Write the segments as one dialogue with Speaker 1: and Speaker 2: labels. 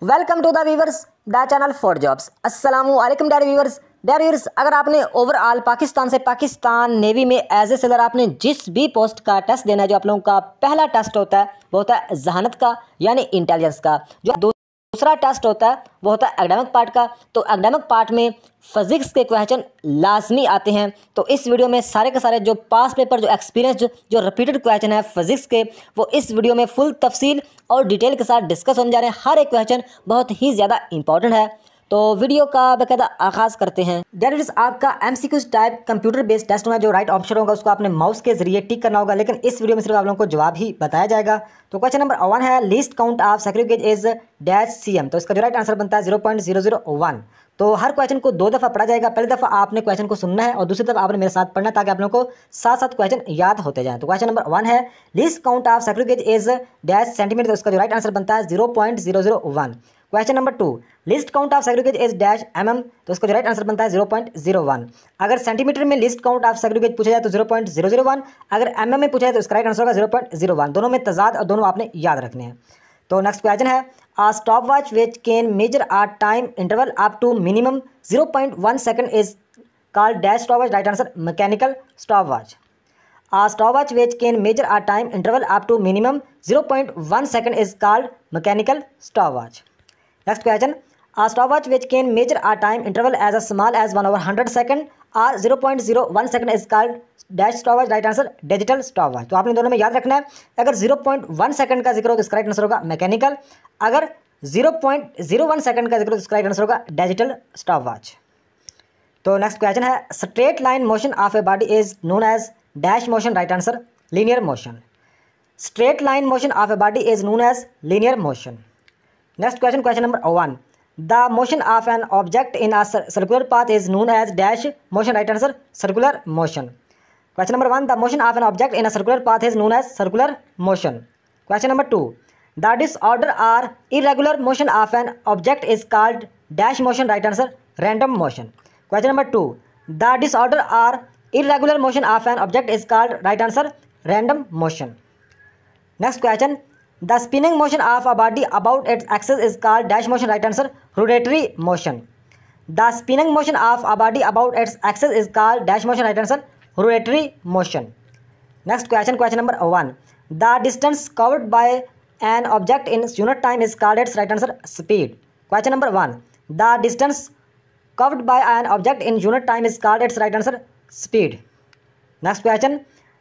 Speaker 1: Welcome to the viewers the channel for jobs. अस्सलामु अलैकुम dear viewers, अगर आपने ओवरऑल पाकिस्तान से पाकिस्तान नेवी में एज ए सेलर आपने जिस भी पोस्ट का टेस्ट देना है, जो आप लोगों का पहला टेस्ट होता है वो होता है जहानत का यानी इंटेलिजेंस का। जो दूसरा टेस्ट होता है वो होता है एकेडमिक पार्ट का। तो एकेडमिक पार्ट में फिजिक्स के क्वेश्चन लाजमी आते हैं। तो इस वीडियो में सारे के सारे जो पास पेपर जो एक्सपीरियंस जो रिपीटेड क्वेश्चन है फिजिक्स के, वो इस वीडियो में फुल तफसील और डिटेल के साथ डिस्कस होने जा रहे हैं। हर एक क्वेश्चन बहुत ही ज़्यादा इंपॉर्टेंट है। तो वीडियो का बाकायदा आगाज़ करते हैं। डेरिवेटिव्स आपका MCQs type computer based test होगा। जो राइट ऑप्शन होगा उसको आपने माउस के जरिए टिक करना होगा, लेकिन इस वीडियो में सिर्फ आप लोगों को जवाब ही बताया जाएगा। तो क्वेश्चन नंबर 1 है least count of screw gauge is dash cm. तो इसका जो राइट आंसर बनता है 0.001। तो हर क्वेश्चन को 2 दफ़ा पढ़ा जाएगा। पहली दफ़ा आपने क्वेश्चन को सुनना है और दूसरी दफ़ा आपने मेरे साथ पढ़ना है, ताकि आप लोगों को साथ साथ क्वेश्चन याद होते जाएं। तो क्वेश्चन नंबर 1 है least count of screw gauge is dash centimetre. तो इसका जो राइट आंसर बनता है 0.001। Question number 2 list count of screw gauge is dash mm। तो इसका जो राइट आंसर बनता है 0.01। अगर सेंटीमीटर में लिस्ट काउंट ऑफ सेग्रीगेज पूछा जाए तो 0.001, अगर mm में पूछा जाए तो इसका राइट आंसर होगा 0.01। दोनों में तजाद और दोनों आपने याद रखने हैं। तो नेक्स्ट क्वेश्चन है a stop watch which can measure a time interval up to minimum 0.1 second is called dash stop watch. Right answer mechanical stop watch. A stopwatch which can measure a time interval up to minimum 0.1 second is called mechanical stopwatch. Next question. A stopwatch which can measure a time interval as small as 1/100 second or 0.01 second is called dash stopwatch. Right answer digital stopwatch. तो आपने दोनों में याद रखना है। अगर 0.1 second का जिक्र हो तो इसका राइट आंसर होगा मैकेनिकल। अगर 0.01 सेकंड का जिक्र हो तो इसका राइट आंसर होगा डिजिटल स्टॉपवॉच। तो नेक्स्ट क्वेश्चन है straight line motion of a body is known as dash motion. Right answer linear motion. Straight line motion of a body is known as linear motion. Next question, question number 1 the motion of an object in a circular path is known as dash motion. Right answer circular motion. Question number 1 the motion of an object in a circular path is known as circular motion. Question number 2 the disorder or irregular motion of an object is called dash motion. Right answer random motion. Question number 2 the disorder or irregular motion of an object is called right answer random motion. Next question the spinning motion of a body about its axis is called dash motion. Right answer rotatory motion. The spinning motion of a body about its axis is called dash motion. Right answer rotatory motion. Next question, question number 1 the distance covered by an object in unit time is called its right answer speed. Question number 1 the distance covered by an object in unit time is called its right answer speed. Next question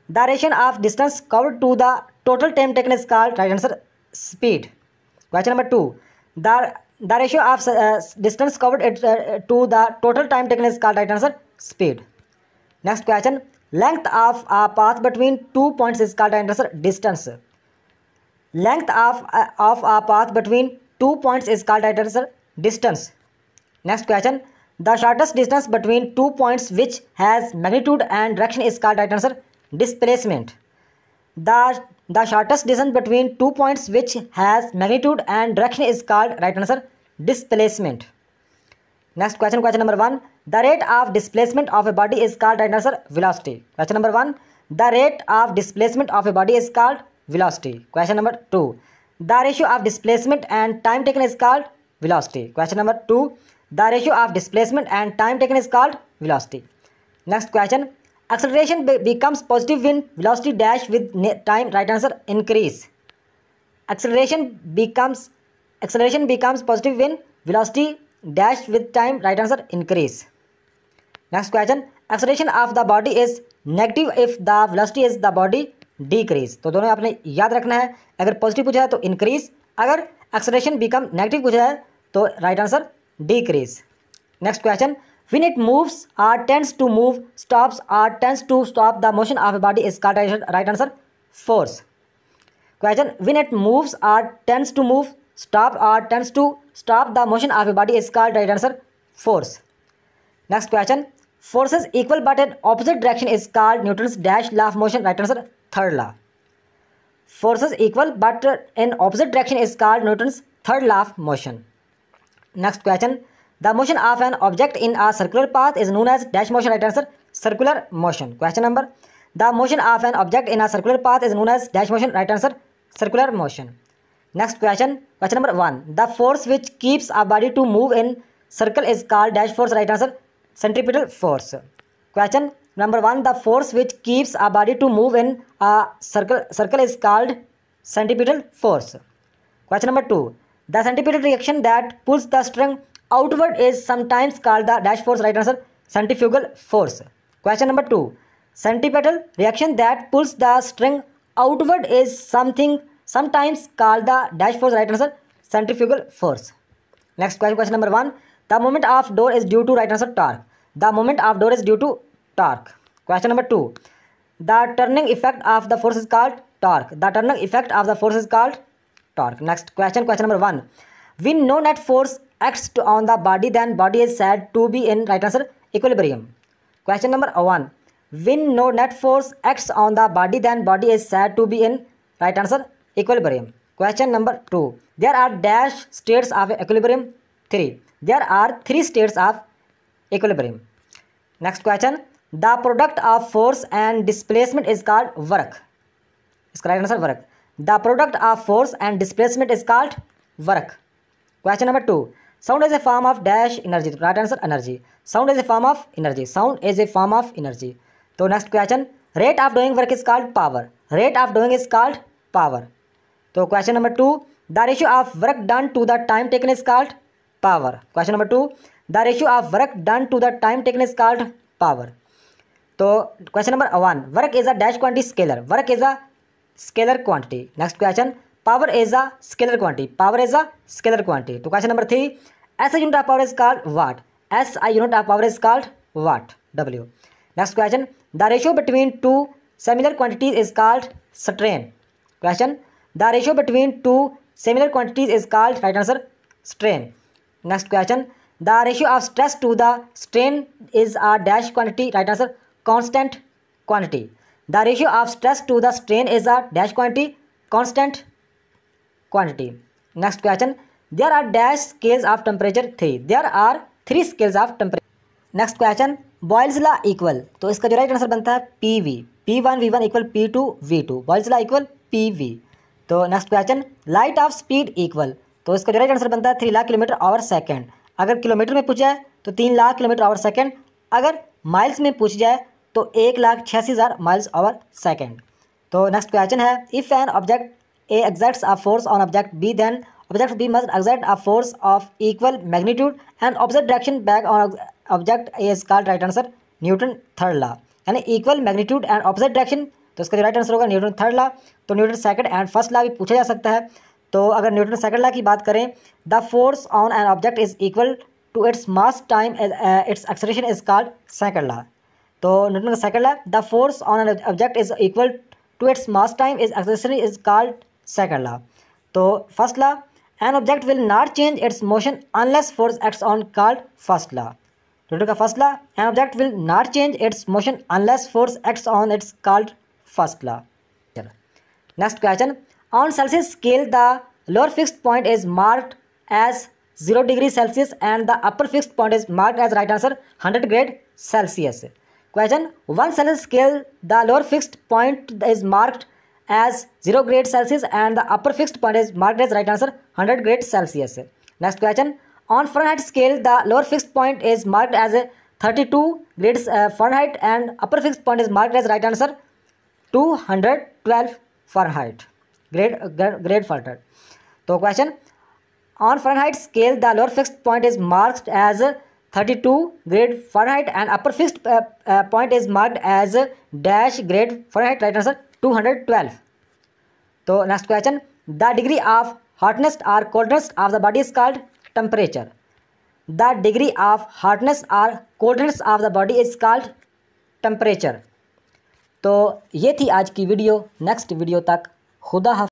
Speaker 1: the ratio of distance covered to the total time taken is called right answer speed. Question number 2 the ratio of distance covered to the total time taken is called right answer speed. Next question length of a path between 2 points is called right answer distance. Length of a path between 2 points is called right answer distance. Next question the shortest distance between 2 points which has magnitude and direction is called right answer displacement. The shortest distance between 2 points which has magnitude and direction is called right answer displacement. Next question, question number 1 the rate of displacement of a body is called right answer velocity. Question number 1 the rate of displacement of a body is called velocity. Question number 2 the ratio of displacement and time taken is called velocity. Question number 2 the ratio of displacement and time taken is called velocity. Next question acceleration becomes positive when velocity dash with time. Right answer increase. Acceleration becomes positive when velocity dash with time. Right answer increase. Next question acceleration of the body is negative if the velocity is the body decrease. तो दोनों आपने याद रखना है। अगर positive पूछा है तो इंक्रीज, अगर acceleration become नेगेटिव पूछा है तो right answer decrease. Next question when it moves or tends to move, stops or tends to stop the motion of a body is called right answer force. Question when it moves or tends to move, stop or tends to stop the motion of a body is called right answer force. Next question forces equal but in opposite direction is called Newton's dash law of motion. Right answer third law. Forces equal but in opposite direction is called Newton's third law of motion. Next question the motion of an object in a circular path is known as dash motion. Right answer circular motion. Question number the motion of an object in a circular path is known as dash motion. Right answer circular motion. Next question number 1, the force which keeps a body to move in circle is called dash force, right answer centripetal force. Question number 1, the force which keeps a body to move in a circle is called centripetal force. Question number 2, the centripetal reaction that pulls the string outward is sometimes called the dash force, right answer centrifugal force. Question number 2, centripetal reaction that pulls the string outward is sometimes called the dash force, right answer centrifugal force. Next question number 1, the moment of door is due to, right answer torque. The moment of door is due to torque. Question number 2, the turning effect of the force is called torque. The turning effect of the force is called torque. Next question number 1, when no net force acts on the body, then body is said to be in, right answer equilibrium. Question number 1, when no net force acts on the body, then body is said to be in, right answer equilibrium. Question number 2, there are dash states of equilibrium. 3, there are 3 states of equilibrium. Next question, the product of force and displacement is called work. इसका right answer work. The product of force and displacement is called work. Question number 2, sound is a form of dash energy, right answer energy. Sound is a form of energy, sound is a form of energy. तो next question, rate of doing work is called power, rate of doing is called power. तो question number 2, the ratio of work done to the time taken is called power. Question number 2, the ratio of work done to the time taken is called power. तो question number 1, work is a dash quantity scalar, work is a scalar quantity. Next question, power is a scalar quantity, power is a scalar quantity. To question number 3, SI unit of power is called watt, SI unit of power is called watt, W. Next question, the ratio between two similar quantities is called strain. Question, the ratio between two similar quantities is called, right answer strain. Next question, the ratio of stress to the strain is a dash quantity, right answer constant quantity. The ratio of stress to the strain is a dash quantity, constant quantity. Next question, there are dash scales of temperature 3, there are 3 scales of temperature. Next question, Boyle's law equal, तो इसका जो right answer बनता है PV, P1 V1 equal P2 V2, Boyle's law equal PV। तो next question, light of speed equal, तो इसका जो right answer बनता है 3 लाख किलोमीटर आवर सेकेंड। अगर किलोमीटर में पूछ जाए तो 3 लाख किलोमीटर आवर सेकेंड, अगर माइल्स में पूछ जाए तो 1,86,000 माइल्स आवर सेकेंड। तो नेक्स्ट क्वेश्चन है, if an object A exerts a force on object B, then object B must exert a force of equal magnitude and opposite direction back on object A is called, right answer Newton third law. यानी equal magnitude and opposite direction, तो इसका जो right answer होगा Newton third law. तो Newton second and first law भी पूछा जा सकता है। तो अगर न्यूटन सेकंड लॉ की बात करें, the force on an object is equal to its mass time its acceleration is called second law. तो न्यूटन का second law, the force on an object is equal to its mass time is acceleration is called second law. तो first law, an object will not change its motion unless force acts on called first law. Newton का first law, an object will not change its motion unless force acts on it's called first law. Next question, on Celsius scale the lower fixed point is marked as 0 degree Celsius and the upper fixed point is marked as, right answer 100 grade Celsius. Question, one Celsius scale, the lower fixed point is marked as 0 grade Celsius and the upper fixed point is marked as, right answer 100 grade Celsius. Next question, on Fahrenheit scale, the lower fixed point is marked as 32 grades Fahrenheit and upper fixed point is marked as, right answer 212 Fahrenheit. Grade Fahrenheit. So question, on Fahrenheit scale, the lower fixed point is marked as 32 grade Fahrenheit and upper fixed point is marked as dash grade Fahrenheit, right answer 212. तो next question, the degree of hotness or coldness of the body is called temperature. The degree of hotness or coldness of the body is called temperature. तो ये थी आज की video. Next video तक खुदा हाफ़िज़।